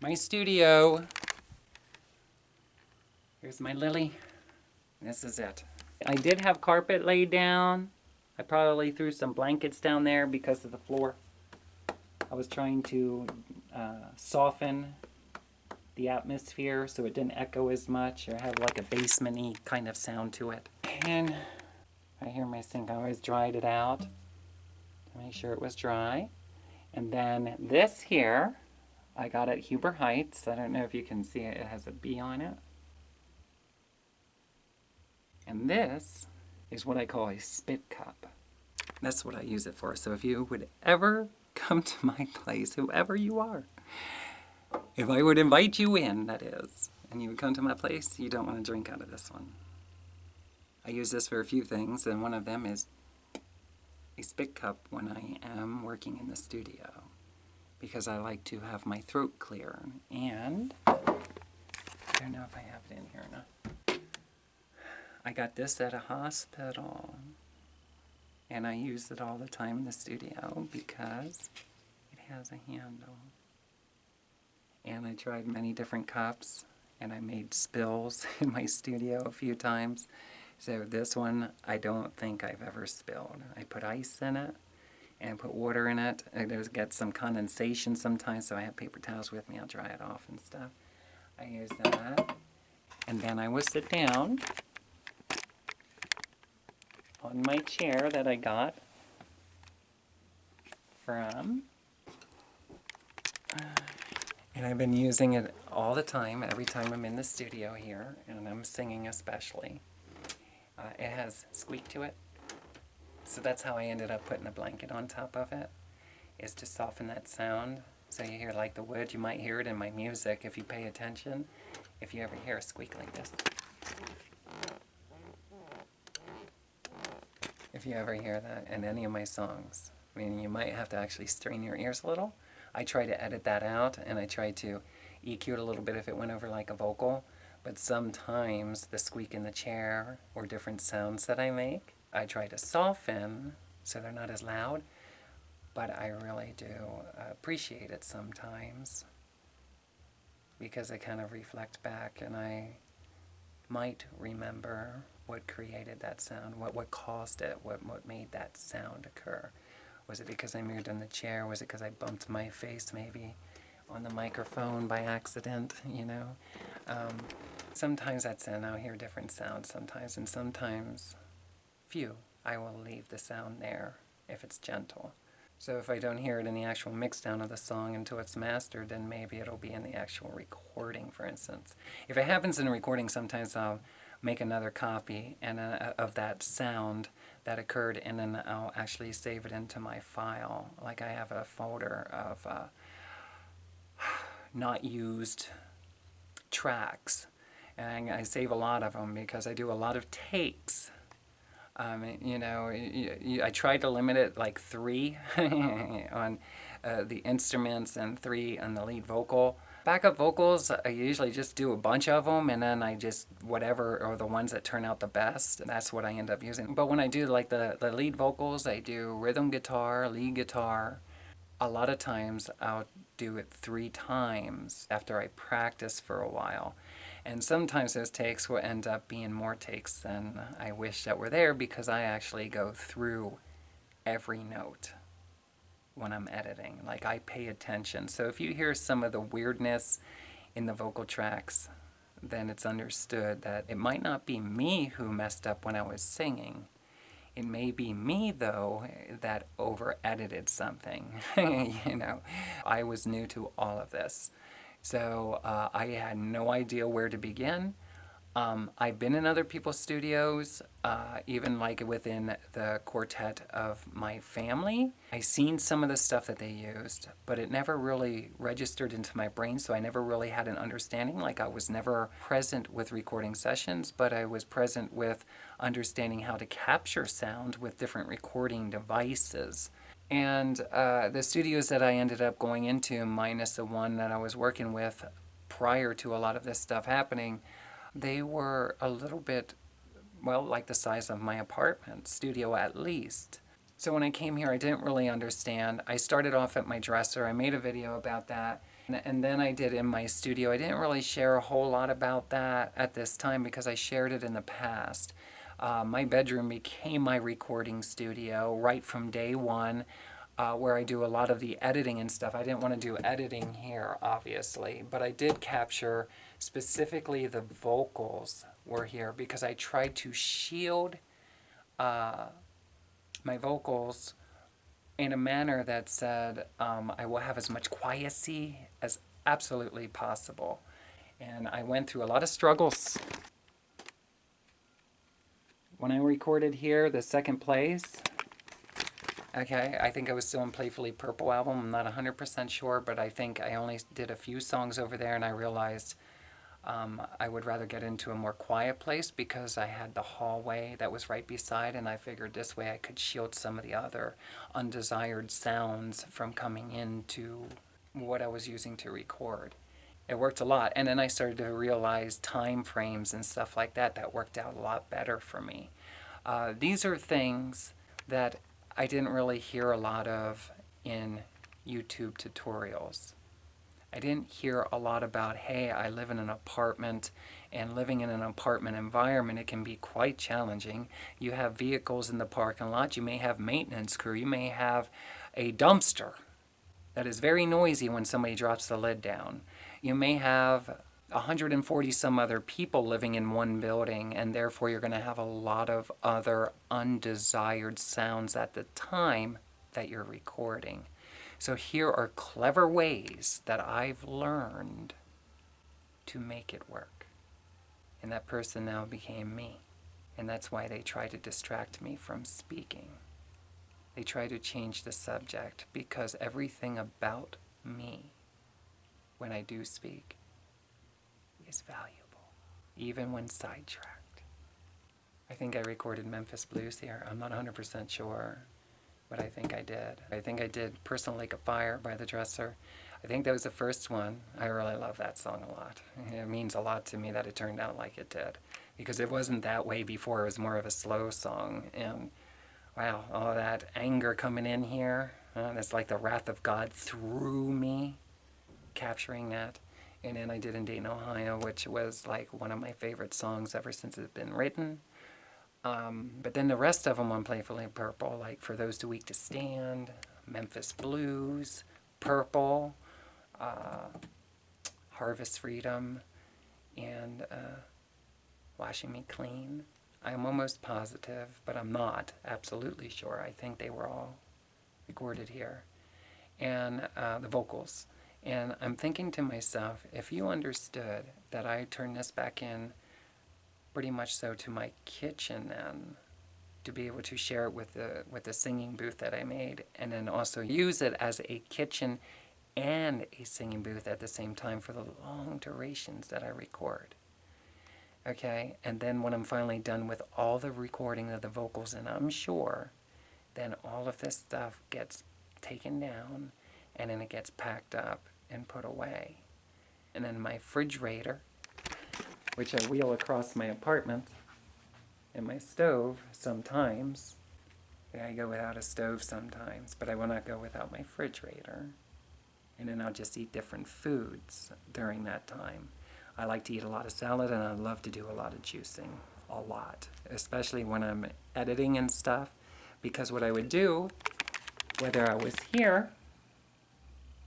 My studio. Here's my lily. This is it. I did have carpet laid down. I probably threw some blankets down there because of the floor. I was trying to soften the atmosphere so it didn't echo as much or have like a basement-y kind of sound to it. And right here in my sink, I always dried it out to make sure it was dry. And then this here, I got at Huber Heights. I don't know if you can see it. It has a bee on it. And this is what I call a spit cup. That's what I use it for. So if you would ever come to my place, whoever you are, if I would invite you in, that is, and you would come to my place, you don't want to drink out of this one. I use this for a few things, and one of them is a spit cup when I am working in the studio, because I like to have my throat clear. And I don't know if I have it in here or not. I got this at a hospital, and I use it all the time in the studio because it has a handle. And I tried many different cups, and I made spills in my studio a few times. So this one, I don't think I've ever spilled. I put ice in it and put water in it. It does get some condensation sometimes, so I have paper towels with me. I'll dry it off and stuff. I use that. And then I will sit down on my chair that I got from... and I've been using it all the time, every time I'm in the studio here, and I'm singing especially. It has squeak to it. So that's how I ended up putting a blanket on top of it, is to soften that sound. So you hear like the wood, you might hear it in my music if you pay attention. If you ever hear a squeak like this. If you ever hear that in any of my songs. I mean, you might have to actually strain your ears a little. I try to edit that out, and I try to EQ it a little bit if it went over like a vocal. But sometimes the squeak in the chair or different sounds that I make, I try to soften so they're not as loud. But I really do appreciate it sometimes because they kind of reflect back, and I might remember what created that sound, what caused it, what made that sound occur. Was it because I moved in the chair? Was it because I bumped my face maybe on the microphone by accident, you know? Sometimes that's it, and I'll hear different sounds sometimes, and sometimes few. I will leave the sound there if it's gentle. So if I don't hear it in the actual mix down of the song until it's mastered, then maybe it'll be in the actual recording, for instance. If it happens in a recording, sometimes I'll make another copy and of that sound that occurred, and then I'll actually save it into my file. Like I have a folder of not used tracks, and I save a lot of them because I do a lot of takes. You know, I try to limit it like 3 on the instruments and 3 on the lead vocal. Backup vocals, I usually just do a bunch of them, and then I just, whatever are the ones that turn out the best, that's what I end up using. But when I do like the lead vocals, I do rhythm guitar, lead guitar. A lot of times I'll do it 3 times after I practice for a while. And sometimes those takes will end up being more takes than I wish that were there because I actually go through every note when I'm editing. Like I pay attention. So if you hear some of the weirdness in the vocal tracks, then it's understood that it might not be me who messed up when I was singing. It may be me, though, that over-edited something. You know, I was new to all of this. So I had no idea where to begin. I've been in other people's studios, even like within the quartet of my family. I've seen some of the stuff that they used, but it never really registered into my brain, so I never really had an understanding. Like I was never present with recording sessions, but I was present with understanding how to capture sound with different recording devices. And the studios that I ended up going into, minus the one that I was working with prior to a lot of this stuff happening, they were a little bit, well, like the size of my apartment studio at least. So when I came here, I didn't really understand. I started off at my dresser. I made a video about that. And then I did in my studio. I didn't really share a whole lot about that at this time because I shared it in the past. My bedroom became my recording studio right from day one, where I do a lot of the editing and stuff. I didn't want to do editing here, obviously, but I did capture specifically the vocals were here because I tried to shield my vocals in a manner that said I will have as much quiescy as absolutely possible. And I went through a lot of struggles. When I recorded here, the second place, okay, I think I was still in Playfully Purple album. I'm not 100% sure, but I think I only did a few songs over there, and I realized I would rather get into a more quiet place because I had the hallway that was right beside, and I figured this way I could shield some of the other undesired sounds from coming into what I was using to record. It worked a lot, and then I started to realize time frames and stuff like that that worked out a lot better for me. These are things that I didn't really hear a lot of in YouTube tutorials. I didn't hear a lot about, hey, I live in an apartment, and living in an apartment environment, it can be quite challenging. You have vehicles in the parking lot, you may have maintenance crew, you may have a dumpster that is very noisy when somebody drops the lid down. You may have 140 some other people living in one building, and therefore you're going to have a lot of other undesired sounds at the time that you're recording. So here are clever ways that I've learned to make it work. And that person now became me. And that's why they try to distract me from speaking. They try to change the subject because everything about me, when I do speak, is valuable, even when sidetracked. I think I recorded Memphis Blues here. I'm not 100% sure, but I think I did. I think I did Personal Lake of Fire by The Dresser. I think that was the first one. I really love that song a lot. It means a lot to me that it turned out like it did, because it wasn't that way before. It was more of a slow song, and wow, all that anger coming in here. It's like the wrath of God through me, capturing that. And then I did In Dayton, Ohio, which was like one of my favorite songs ever since it's been written. But then the rest of them on Playfully Purple, like For Those Too Weak to Stand, Memphis Blues, Purple, Harvest Freedom, and Washing Me Clean. I'm almost positive, but I'm not absolutely sure. I think they were all recorded here. And the vocals. And I'm thinking to myself, if you understood that I turned this back in pretty much so to my kitchen then, to be able to share it with the singing booth that I made, and then also use it as a kitchen and a singing booth at the same time for the long durations that I record. Okay, and then when I'm finally done with all the recording of the vocals, and I'm sure, then all of this stuff gets taken down, and then it gets packed up and put away. And then my refrigerator, which I wheel across my apartment, and my stove sometimes. I go without a stove sometimes, but I will not go without my refrigerator. And then I'll just eat different foods during that time. I like to eat a lot of salad, and I love to do a lot of juicing. A lot. Especially when I'm editing and stuff. Because what I would do, whether I was here,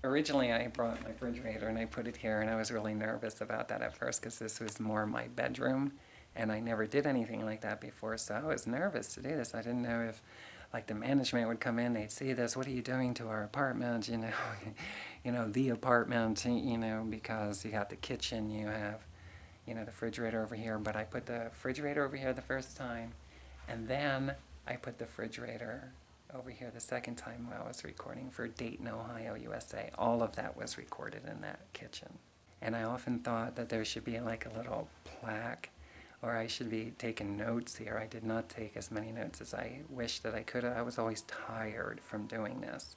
originally I brought my refrigerator and I put it here, and I was really nervous about that at first because this was more my bedroom, and I never did anything like that before, so I was nervous to do this. I didn't know if like the management would come in, they'd see this, what are you doing to our apartment, the apartment, because you got the kitchen, you have, the refrigerator over here, but I put the refrigerator over here the first time, and then I put the refrigerator over here the second time while I was recording for Dayton, Ohio, USA. All of that was recorded in that kitchen. And I often thought that there should be like a little plaque, or I should be taking notes here. I did not take as many notes as I wished that I could have. I was always tired from doing this.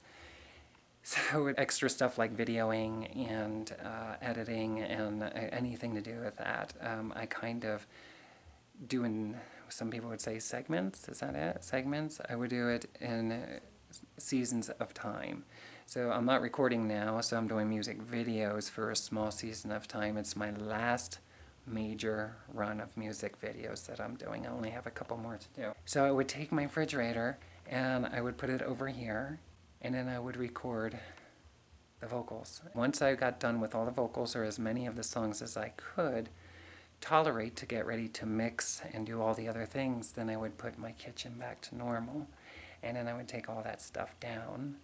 So extra stuff like videoing and editing and anything to do with that, I kind of do in, some people would say segments, is that it? Segments? I would do it in seasons of time. So I'm not recording now, so I'm doing music videos for a small season of time. It's my last major run of music videos that I'm doing. I only have a couple more to do. So I would take my refrigerator and I would put it over here, and then I would record the vocals. Once I got done with all the vocals, or as many of the songs as I could tolerate to get ready to mix and do all the other things, then I would put my kitchen back to normal. And then I would take all that stuff down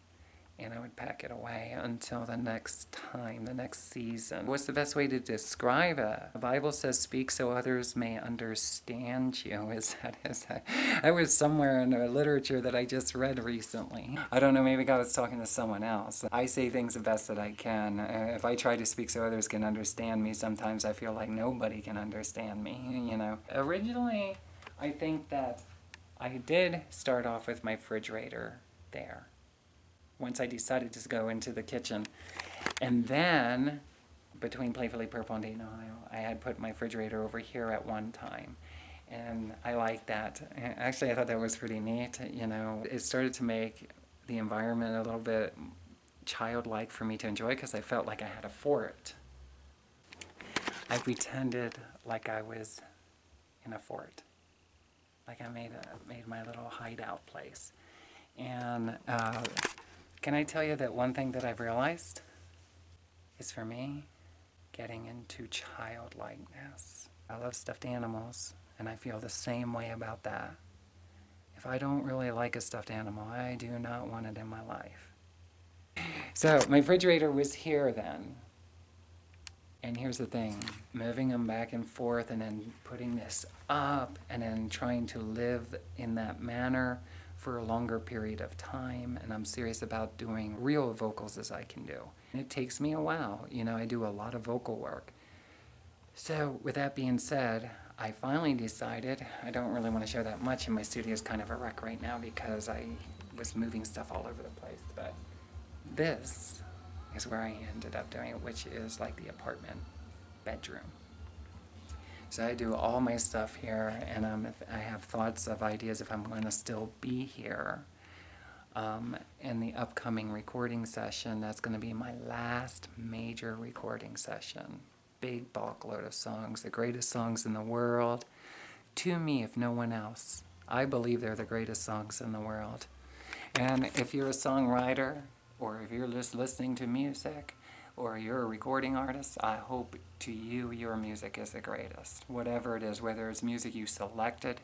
and I would pack it away until the next time, the next season. What's the best way to describe it? The Bible says, speak so others may understand you. Is that? I was somewhere in a literature that I just read recently. I don't know, maybe God was talking to someone else. I say things the best that I can. If I try to speak so others can understand me, sometimes I feel like nobody can understand me, you know. Originally, I think that I did start off with my refrigerator there, once I decided to go into the kitchen. And then, between Playfully Purple and Dayton, Ohio, I had put my refrigerator over here at one time. And I liked that. Actually, I thought that was pretty neat, you know. It started to make the environment a little bit childlike for me to enjoy, because I felt like I had a fort. I pretended like I was in a fort. Like I made my little hideout place. And can I tell you that one thing that I've realized is, for me, getting into childlikeness. I love stuffed animals, and I feel the same way about that. If I don't really like a stuffed animal, I do not want it in my life. So my refrigerator was here then. And here's the thing, moving them back and forth and then putting this up and then trying to live in that manner for a longer period of time, and I'm serious about doing real vocals as I can do. And it takes me a while, you know, I do a lot of vocal work. So with that being said, I finally decided, I don't really want to show that much, and my studio is kind of a wreck right now because I was moving stuff all over the place, but this is where I ended up doing it, which is like the apartment bedroom. So I do all my stuff here, and I have thoughts of ideas if I'm going to still be here. In the upcoming recording session, that's going to be my last major recording session. Big bulk load of songs, the greatest songs in the world. To me, if no one else, I believe they're the greatest songs in the world. And if you're a songwriter, or if you're just listening to music, or you're a recording artist, I hope to you your music is the greatest. Whatever it is, whether it's music you selected.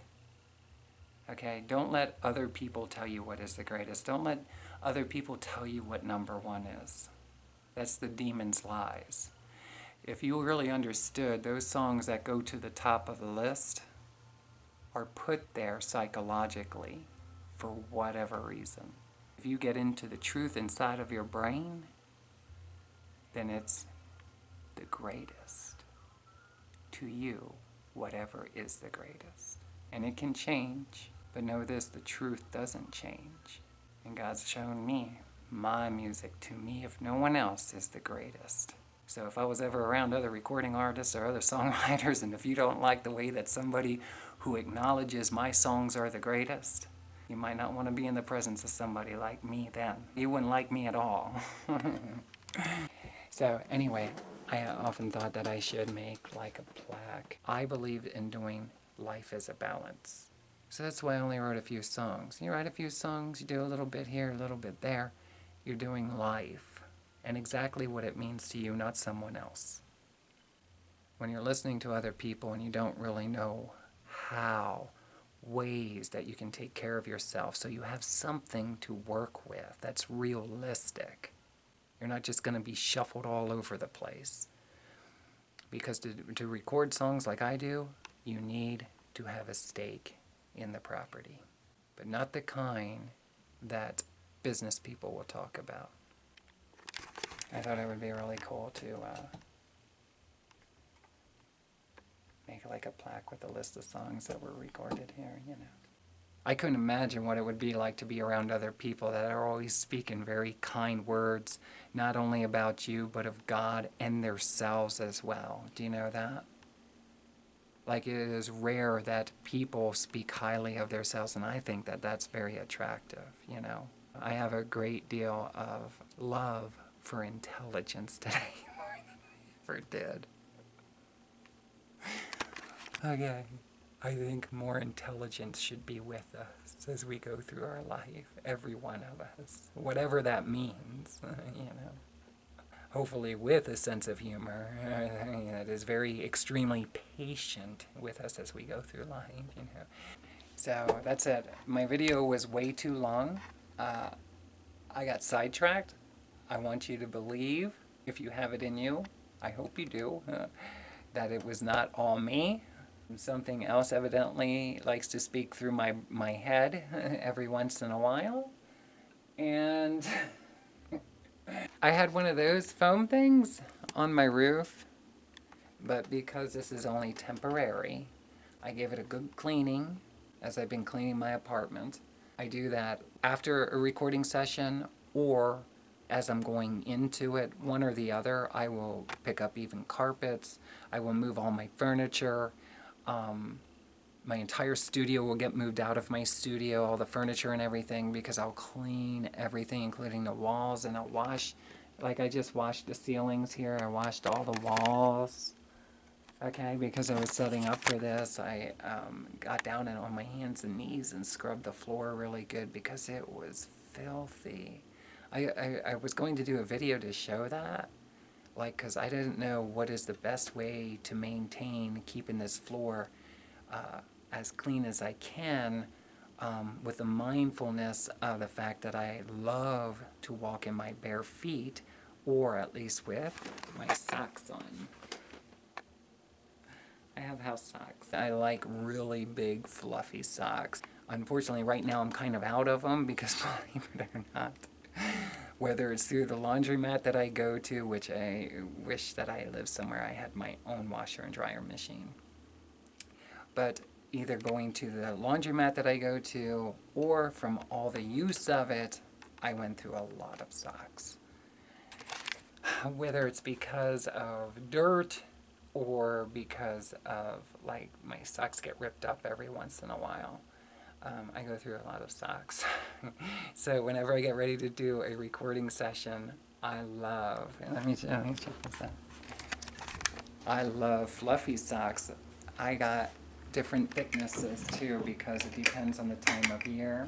Okay, don't let other people tell you what is the greatest. Don't let other people tell you what number one is. That's the demon's lies. If you really understood, those songs that go to the top of the list are put there psychologically for whatever reason. If you get into the truth inside of your brain, then it's the greatest. To you, whatever is the greatest. And it can change, but know this, the truth doesn't change. And God's shown me, my music to me, if no one else, is the greatest. So if I was ever around other recording artists or other songwriters, and if you don't like the way that somebody who acknowledges my songs are the greatest, you might not want to be in the presence of somebody like me then. You wouldn't like me at all. So anyway, I often thought that I should make like a plaque. I believe in doing life as a balance. So that's why I only wrote a few songs. You write a few songs, you do a little bit here, a little bit there. You're doing life and exactly what it means to you, not someone else. When you're listening to other people and you don't really know how, ways that you can take care of yourself so you have something to work with that's realistic. You're not just going to be shuffled all over the place. Because to record songs like I do, you need to have a stake in the property. But not the kind that business people will talk about. I thought it would be really cool to make like a plaque with a list of songs that were recorded here, you know. I couldn't imagine what it would be like to be around other people that are always speaking very kind words, not only about you, but of God and themselves as well. Do you know that? Like, it is rare that people speak highly of themselves, and I think that that's very attractive, you know. I have a great deal of love for intelligence today more than I ever did. Okay, I think more intelligence should be with us as we go through our life, every one of us, whatever that means, you know. Hopefully with a sense of humor that is very extremely patient with us as we go through life, you know. So that's it. My video was way too long. I got sidetracked. I want you to believe, if you have it in you, I hope you do, that it was not all me. Something else evidently likes to speak through my head every once in a while. And I had one of those foam things on my roof, but because this is only temporary, I gave it a good cleaning, as I've been cleaning my apartment. I do that after a recording session or as I'm going into it, one or the other. I will pick up even carpets. I will move all my furniture. My entire studio will get moved out of my studio, all the furniture and everything, because I'll clean everything, including the walls, and I'll wash, like I just washed the ceilings here. I washed all the walls. Okay, because I was setting up for this, I got down and on my hands and knees and scrubbed the floor really good because it was filthy. I was going to do a video to show that, like, because I didn't know what is the best way to maintain keeping this floor as clean as I can, with the mindfulness of the fact that I love to walk in my bare feet, or at least with my socks on. I have house socks. I like really big fluffy socks. Unfortunately right now I'm kind of out of them because, believe it or not, whether it's through the laundromat that I go to, which I wish that I lived somewhere I had my own washer and dryer machine, but either going to the laundromat that I go to or from all the use of it, I went through a lot of socks. Whether it's because of dirt or because of, like, my socks get ripped up every once in a while. I go through a lot of socks. So whenever I get ready to do a recording session, I love, let me check this out. I love fluffy socks. I got different thicknesses too because it depends on the time of year.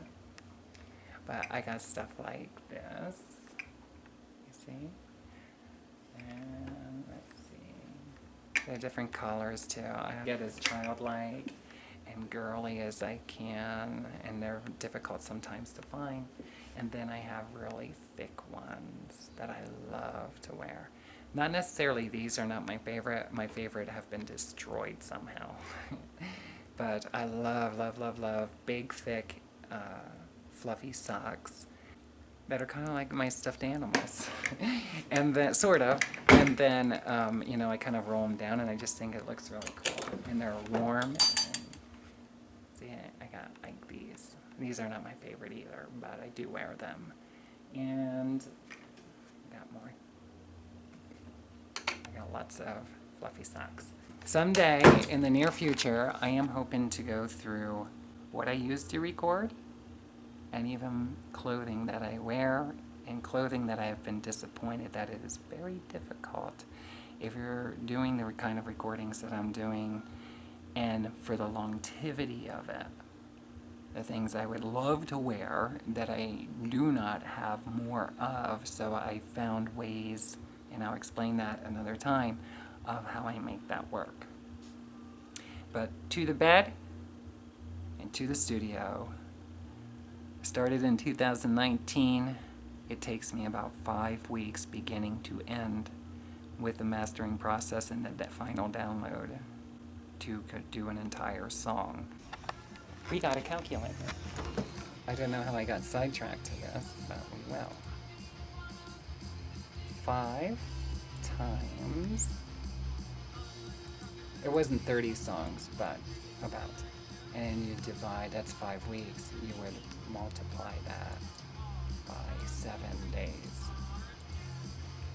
But I got stuff like this, you see? And let's see, they're different colors too. I get as childlike and girly as I can, and they're difficult sometimes to find. And then I have really thick ones that I love to wear. Not necessarily these are not my favorite. My favorite have been destroyed somehow. But I love, love, love, love big, thick, fluffy socks that are kind of like my stuffed animals. And then, sort of. And then, you know, I kind of roll them down and I just think it looks really cool. And they're warm. See, I got like these. These are not my favorite either, but I do wear them. And I got more. I got lots of fluffy socks. Someday, in the near future, I am hoping to go through what I use to record, and even clothing that I wear, and clothing that I have been disappointed that it is very difficult if you're doing the kind of recordings that I'm doing, and for the longevity of it. The things I would love to wear that I do not have more of, so I found ways, and I'll explain that another time, of how I make that work. But to the bed and to the studio. Started in 2019. It takes me about 5 weeks beginning to end with the mastering process and the final download to do an entire song. We got a calculator. I don't know how I got sidetracked to this, but we will. 5 times, it wasn't 30 songs, but about. And you divide, that's 5 weeks, you would multiply that by 7 days.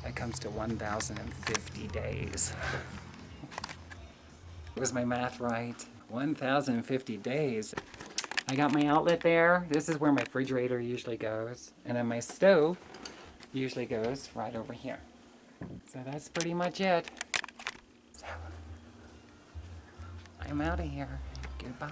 That comes to 1,050 days. Was my math right? 1,050 days. I got my outlet there. This is where my refrigerator usually goes. And then my stove usually goes right over here. So that's pretty much it. So I'm out of here. Goodbye.